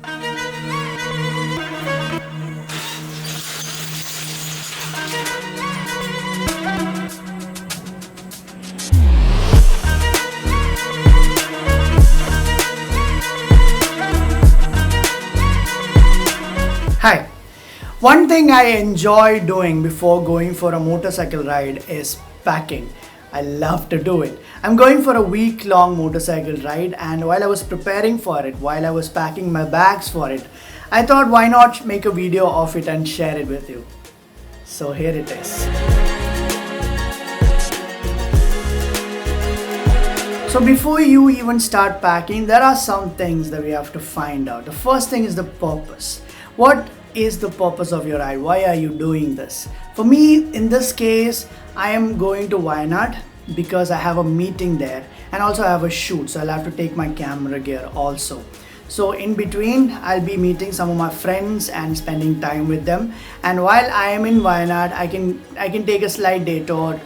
Hi. One thing I enjoy doing before going for a motorcycle ride is packing. I love to do it. I'm going for a week-long motorcycle ride, and while I was preparing for it, while I was packing my bags for it, I thought why not make a video of it and share it with you. So here it is. So before you even start packing, there are some things that we have to find out. The first thing is the purpose. What is the purpose of your ride? Why are you doing this? For me, in this case, I am going to Wayanad because I have a meeting there, and also I have a shoot, so I'll have to take my camera gear also. So in between, I'll be meeting some of my friends and spending time with them. And while I am in Wayanad, I can take a slight detour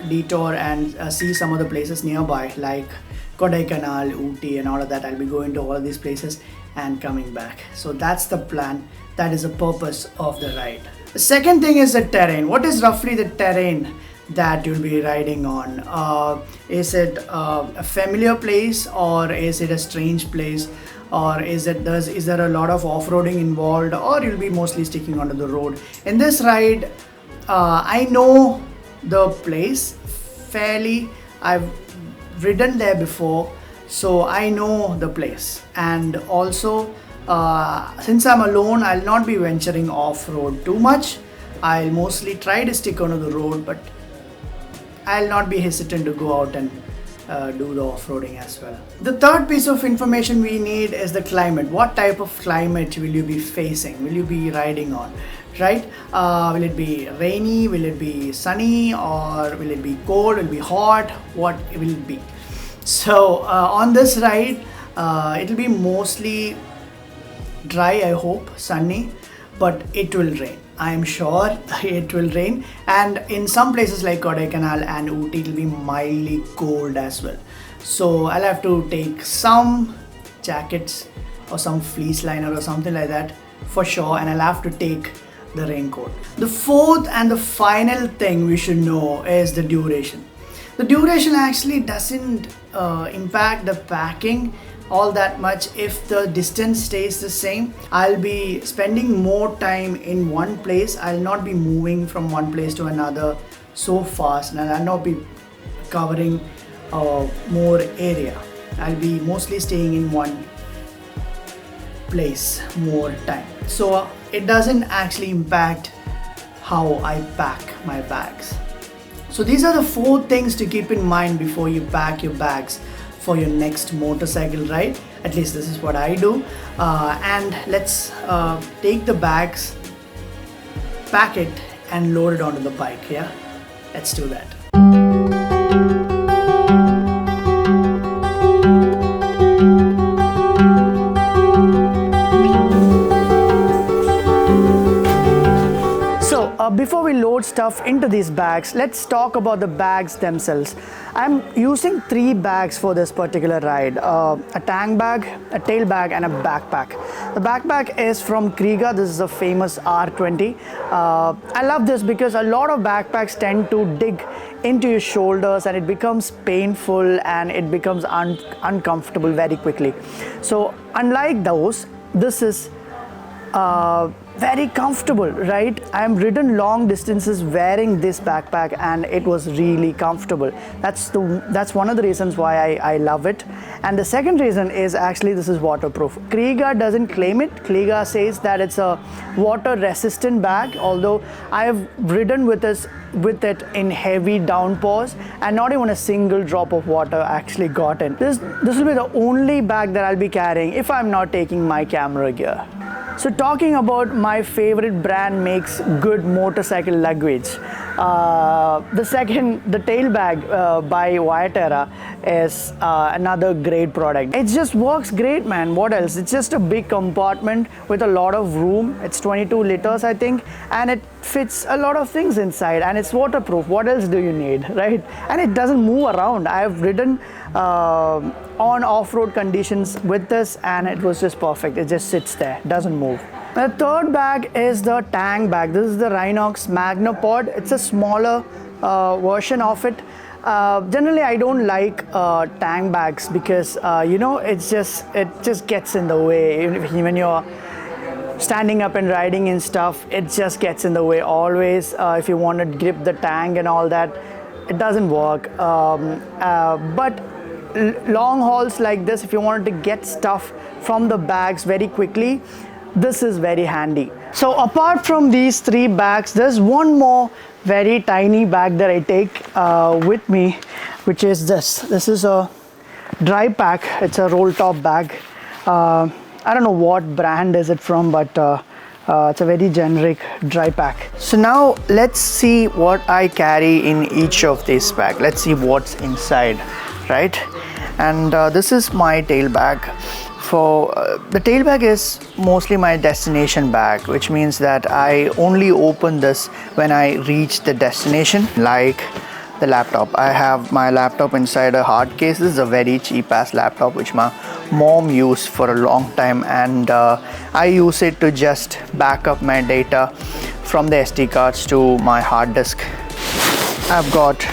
and see some of the places nearby, like Kodaikanal, Ooty, and all of that. I'll be going to all of these places and coming back. So that's the plan. That is the purpose of the ride. The second thing is the terrain. What is roughly the terrain that you'll be riding on? Is it a familiar place, or is it a strange place, or is there a lot of off-roading involved, or you'll be mostly sticking onto the road? In this ride, I know the place fairly. I've ridden there before, so I know the place. And also, since I'm alone, I'll not be venturing off-road too much. I'll mostly try to stick onto the road, but I'll not be hesitant to go out and do the off-roading as well. The third piece of information we need is the climate. What type of climate will you be facing? Will you be riding on? Right? Will it be rainy? Will it be sunny? Or will it be cold? Will it be hot? What will it be? So on this ride, it'll be mostly dry, I hope, sunny, but it will rain. I am sure it will rain, and in some places like Kodaikanal and Ooty, it will be mildly cold as well. So I'll have to take some jackets or some fleece liner or something like that for sure, and I'll have to take the raincoat. The fourth and the final thing we should know is the duration. The duration actually doesn't impact the packing all that much if the distance stays the same. I'll be spending more time in one place. I'll not be moving from one place to another so fast, and I'll not be covering more area. I'll be mostly staying in one place more time. So it doesn't actually impact how I pack my bags. So these are the 4 things to keep in mind before you pack your bags for your next motorcycle ride. At least this is what I do. And let's take the bags, pack it, and load it onto the bike. Yeah, let's do that. Before we load stuff into these bags, let's talk about the bags themselves. I'm using 3 bags for this particular ride. A tank bag, a tail bag, and a backpack. The backpack is from Kriega. This is a famous R20. I love this because a lot of backpacks tend to dig into your shoulders, and it becomes painful and it becomes uncomfortable very quickly. So unlike those, this is very comfortable, right? I am ridden long distances wearing this backpack, and it was really comfortable. That's one of the reasons why I love it. And the second reason is actually this is waterproof. Kriega doesn't claim it. Kriega says that it's a water resistant bag, although I have ridden with it in heavy downpours and not even a single drop of water actually got in. This will be the only bag that I'll be carrying if I'm not taking my camera gear. So talking about my favorite brand makes good motorcycle luggage. The tail bag by Viaterra is another great product. It just works great, man. What else? It's just a big compartment with a lot of room. It's 22 liters, I think, and it fits a lot of things inside, and it's waterproof. What else do you need, right? And it doesn't move around. I have ridden on off-road conditions with this, and it was just perfect. It just sits there, doesn't move. The third bag is the Tang bag. This is the Rynox Magnapod. It's a smaller version of it. Generally, I don't like Tang bags because it just gets in the way when you're standing up and riding and stuff. It just gets in the way always. If you want to grip the Tang and all that, it doesn't work. But long hauls like this, if you wanted to get stuff from the bags very quickly, this is very handy. So apart from these 3 bags, there's one more very tiny bag that I take with me, which is this. This is a dry pack. It's a roll top bag. I don't know what brand is it from, but it's a very generic dry pack. So now let's see what I carry in each of these bags. Let's see what's inside, right? And this is my tail bag. For the tail bag is mostly my destination bag, which means that I only open this when I reach the destination, like the laptop. I have my laptop inside a hard case. This is a very cheap ass laptop which my mom used for a long time, and I use it to just back up my data from the SD cards to my hard disk. I've got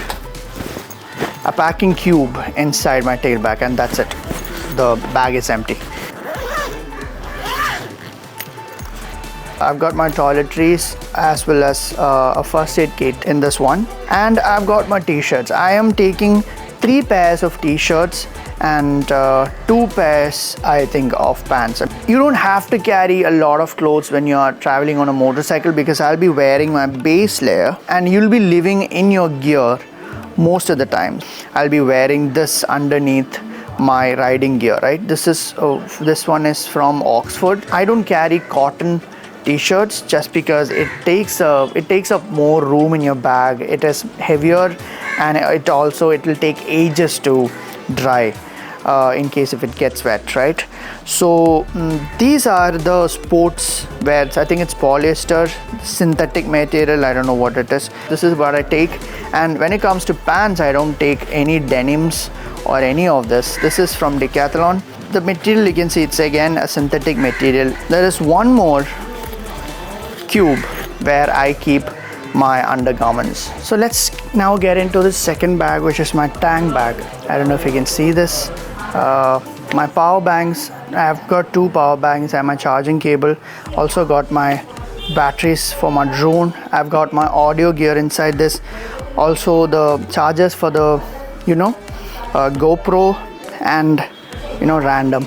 a packing cube inside my tail bag, and that's it. The bag is empty. I've got my toiletries as well as a first aid kit in this one, and I've got my t-shirts. I am taking 3 pairs of t-shirts and 2 pairs, I think, of pants. You don't have to carry a lot of clothes when you are traveling on a motorcycle, because I'll be wearing my base layer and you'll be living in your gear most of the time. I'll be wearing this underneath my riding gear, right? This one is from Oxford. I don't carry cotton t-shirts just because it takes up more room in your bag. It is heavier, and it will take ages to dry in case if it gets wet, right? So these are the sports wears. I think it's polyester synthetic material. I don't know what it is. This is what I take. And when it comes to pants, I don't take any denims or any of this. This is from Decathlon. The material, you can see, it's again a synthetic material. There is one more cube where I keep my undergarments. So let's now get into the second bag, which is my Tang bag. I don't know if you can see this. My power banks, I've got 2 power banks and my charging cable. Also got my batteries for my drone. I've got my audio gear inside this. Also the chargers for the GoPro, and random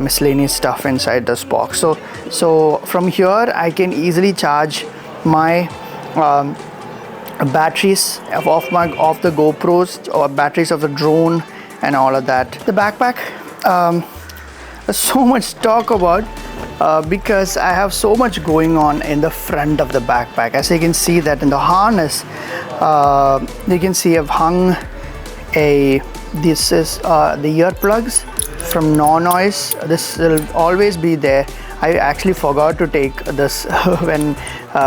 miscellaneous stuff inside this box. So from here I can easily charge my batteries of the GoPros, or batteries of the drone, and all of that. The backpack, there's so much to talk about because I have so much going on in the front of the backpack. As you can see that in the harness, you can see I've hung this is the earplugs from No-Noise. This will always be there. I actually forgot to take this when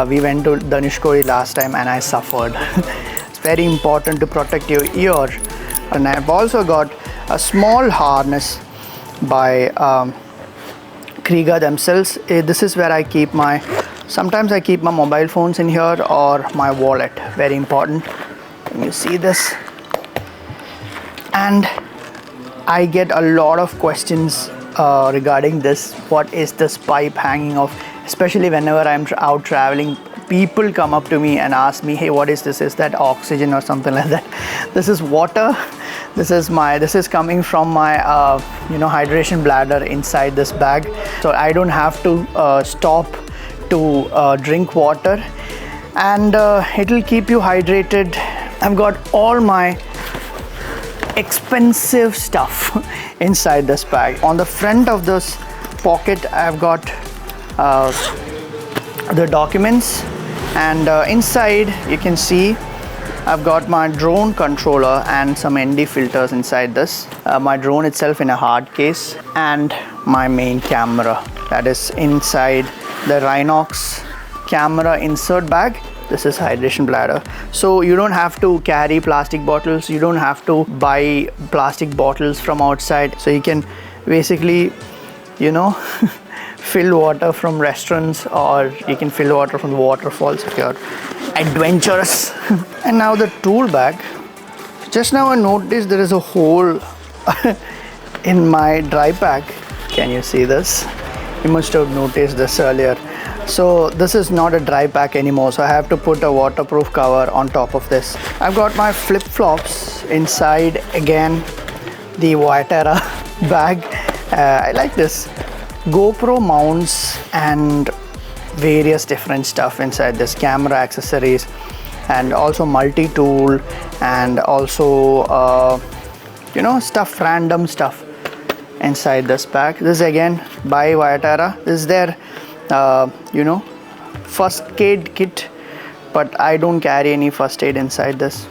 we went to Dhanushkori last time, and I suffered. It's very important to protect your ear. And I've also got a small harness by Kriega themselves. This is where I keep sometimes I keep my mobile phones in here, or my wallet. Very important. Can you see this? And I get a lot of questions regarding this. What is this pipe hanging off? Especially whenever I'm out traveling, people come up to me and ask me, hey, what is this? Is that oxygen or something like that? This is water. This is coming from my hydration bladder inside this bag, so I don't have to stop to drink water, and it'll keep you hydrated. I've got all my expensive stuff inside this bag. On the front of this pocket, I've got the documents, and inside you can see I've got my drone controller and some ND filters inside this. My drone itself in a hard case, and my main camera that is inside the Rynox camera insert bag. This is hydration bladder. So you don't have to carry plastic bottles. You don't have to buy plastic bottles from outside. So you can basically, you know, fill water from restaurants, or you can fill water from waterfalls if you're adventurous. And now the tool bag. Just now I noticed there is a hole in my dry pack. Can you see this? You must have noticed this earlier. So this is not a dry pack anymore, so I have to put a waterproof cover on top of this. I've got my flip-flops inside, again the Viaterra bag. I like this. GoPro mounts and various different stuff inside this, camera accessories, and also multi-tool, and also you know, stuff, random stuff inside this pack. This is again by Viaterra. This is their you know, first aid kit, but I don't carry any first aid inside this.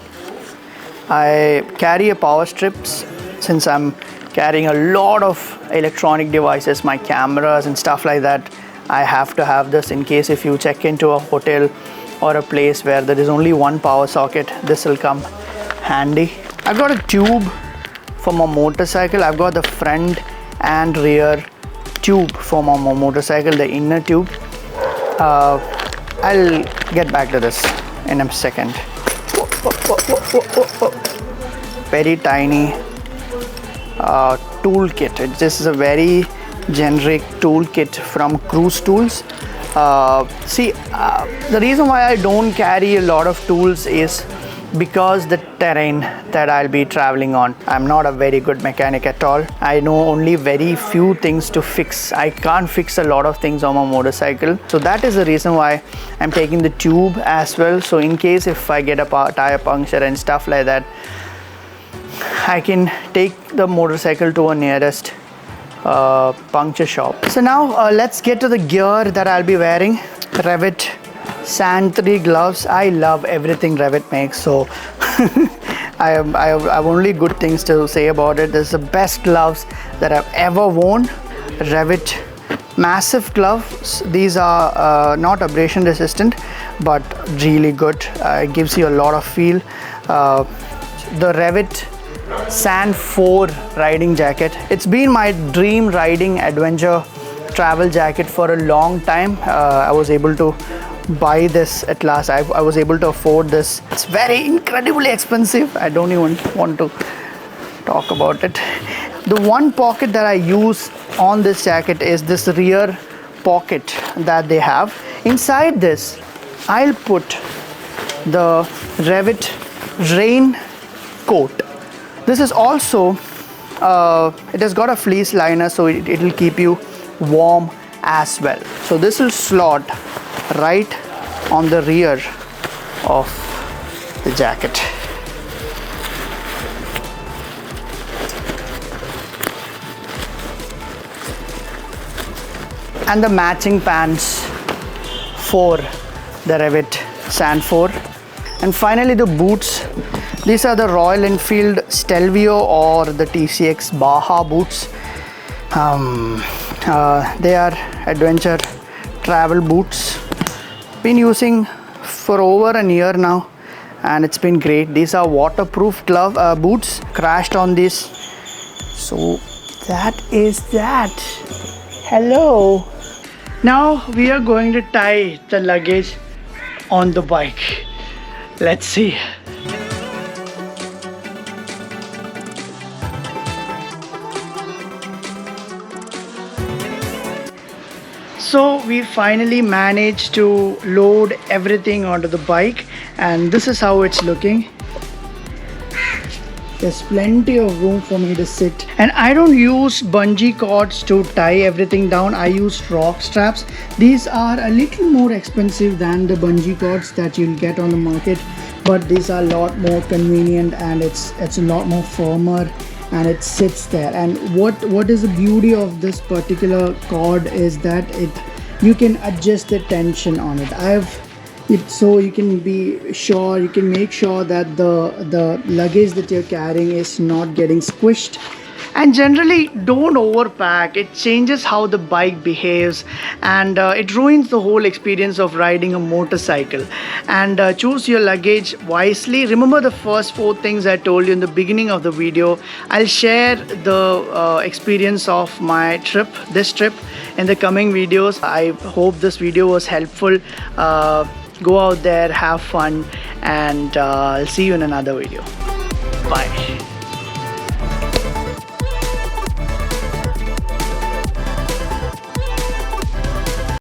I carry a power strips since I'm carrying a lot of electronic devices, my cameras and stuff like that. I have to have this in case if you check into a hotel or a place where there is only one power socket, this will come handy. I've got a tube for my motorcycle. I've got the front and rear tube for my motorcycle, the inner tube. I'll get back to this in a second. Very tiny toolkit. This is a very generic toolkit from CruzTools. The reason why I don't carry a lot of tools is because the terrain that I'll be traveling on. I'm not a very good mechanic at all. I know only very few things to fix. I can't fix a lot of things on my motorcycle. So that is the reason why I'm taking the tube as well. So in case if I get a tire puncture and stuff like that, I can take the motorcycle to a nearest puncture shop. So now let's get to the gear that I'll be wearing. Revit Sand 3 gloves. I love everything Revit makes, so I have only good things to say about it. This is the best gloves that I've ever worn. Revit massive gloves. These are not abrasion resistant, but really good. It gives you a lot of feel. The Revit Sand 4 riding jacket. It's been my dream riding adventure travel jacket for a long time. I was able to buy this at last. I was able to afford this. It's very incredibly expensive. I don't even want to talk about it. The one pocket that I use on this jacket is this rear pocket that they have. Inside this, I'll put the Revit rain coat. This is also it has got a fleece liner, so it will keep you warm as well. So this will slot right on the rear of the jacket. And the matching pants for the Revit Sand 4. And finally the boots. These are the Royal Enfield Stelvio or the TCX Baja boots. They are adventure travel boots. Been using for over a year now, and it's been great. These are waterproof boots. Crashed on this. So that is that. Hello. Now we are going to tie the luggage on the bike. Let's see. So we finally managed to load everything onto the bike, and this is how it's looking. There's plenty of room for me to sit, and I don't use bungee cords to tie everything down. I use rock straps. These are a little more expensive than the bungee cords that you'll get on the market, but these are a lot more convenient, and it's a lot more firmer, and it sits there. And what is the beauty of this particular cord is that you can adjust the tension on it. So you can be sure, you can make sure that the luggage that you're carrying is not getting squished, And generally, don't overpack. It changes how the bike behaves, and it ruins the whole experience of riding a motorcycle. And choose your luggage wisely. Remember the first 4 things I told you in the beginning of the video. I'll share the experience of my trip, this trip, in the coming videos. I hope this video was helpful. Go out there, have fun, and I'll see you in another video. Bye.